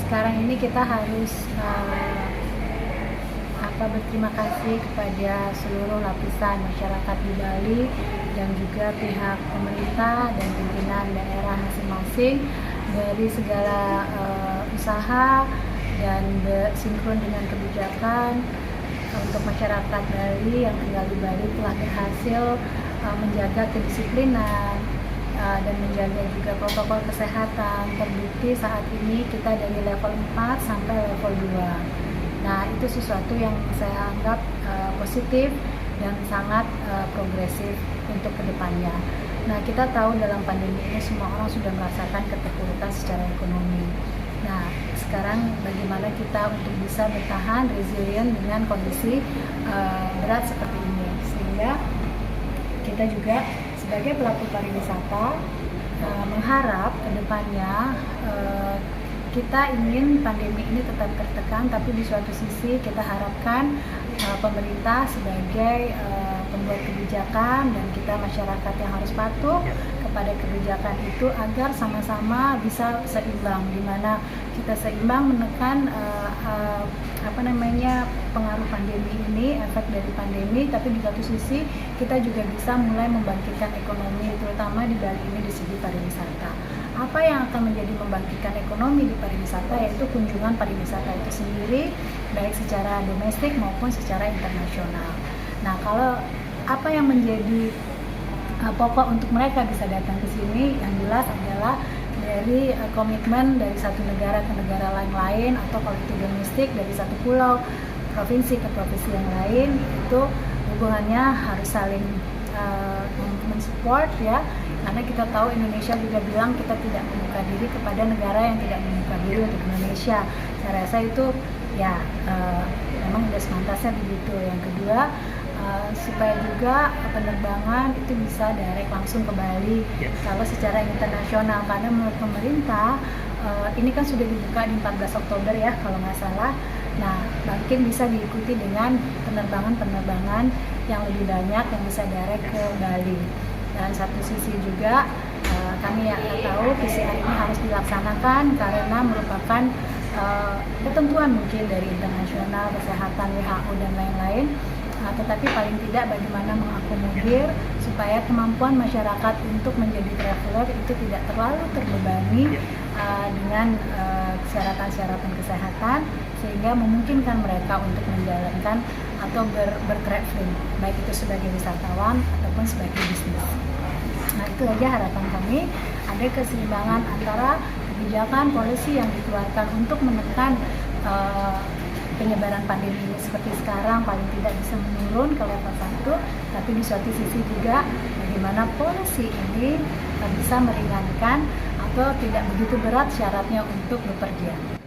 sekarang ini kita harus berterima kasih kepada seluruh lapisan masyarakat di Bali dan juga pihak pemerintah dan pimpinan daerah masing-masing dari segala usaha dan sinkron dengan kebijakan untuk masyarakat Bali yang tinggal di Bali telah berhasil menjaga kedisiplinan dan menjaga juga protokol kesehatan. Terbukti saat ini kita dari level 4 sampai level 2. Nah, itu sesuatu yang saya anggap positif dan sangat progresif untuk kedepannya. Nah, kita tahu dalam pandemi ini semua orang sudah merasakan keterpurukan secara ekonomi. Nah, sekarang bagaimana kita untuk bisa bertahan resilient dengan kondisi berat seperti ini, sehingga kita juga sebagai pelaku pariwisata mengharap kedepannya kita ingin pandemi ini tetap tertekan, tapi di suatu sisi kita harapkan pemerintah sebagai pembuat kebijakan dan kita masyarakat yang harus patuh kepada kebijakan itu agar sama-sama bisa seimbang, di mana kita seimbang menekan pengaruh pandemi ini, efek dari pandemi, tapi di satu sisi kita juga bisa mulai membangkitkan ekonomi, terutama di Bali ini di segi pariwisata. Apa yang akan menjadi membangkitkan ekonomi di pariwisata yaitu kunjungan pariwisata itu sendiri, baik secara domestik maupun secara internasional. Nah, kalau apa yang menjadi pokok untuk mereka bisa datang ke sini, yang jelas adalah dari komitmen dari satu negara ke negara lain atau kalau itu domestik dari satu pulau, provinsi ke provinsi yang lain, itu hubungannya harus saling mensupport ya, karena kita tahu Indonesia juga bilang kita tidak membuka diri kepada negara yang tidak membuka diri untuk Indonesia. Saya rasa itu ya memang sudah sepantasnya begitu. Yang kedua, supaya juga penerbangan itu bisa direct langsung ke Bali kalau secara internasional, karena menurut pemerintah ini kan sudah dibuka di 14 Oktober ya kalau nggak salah. Nah, mungkin bisa diikuti dengan penerbangan-penerbangan yang lebih banyak yang bisa direct ke Bali. Dan satu sisi juga kami yang tahu PCR ini harus dilaksanakan karena merupakan ketentuan mungkin dari internasional, kesehatan, WHO dan lain-lain. Tetapi paling tidak bagaimana mengakomodir supaya kemampuan masyarakat untuk menjadi traveler itu tidak terlalu terbebani dengan syaratan-syaratan kesehatan, sehingga memungkinkan mereka untuk menjalankan atau bertraveling, baik itu sebagai wisatawan ataupun sebagai bisnis. Nah, itu aja harapan kami, ada keseimbangan antara kebijakan polisi yang dikeluarkan untuk menekan penyebaran pandemi ini seperti sekarang paling tidak bisa menurun ke level 1, tapi di suatu sisi juga bagaimana polisi ini bisa meringankan atau tidak begitu berat syaratnya untuk bepergian.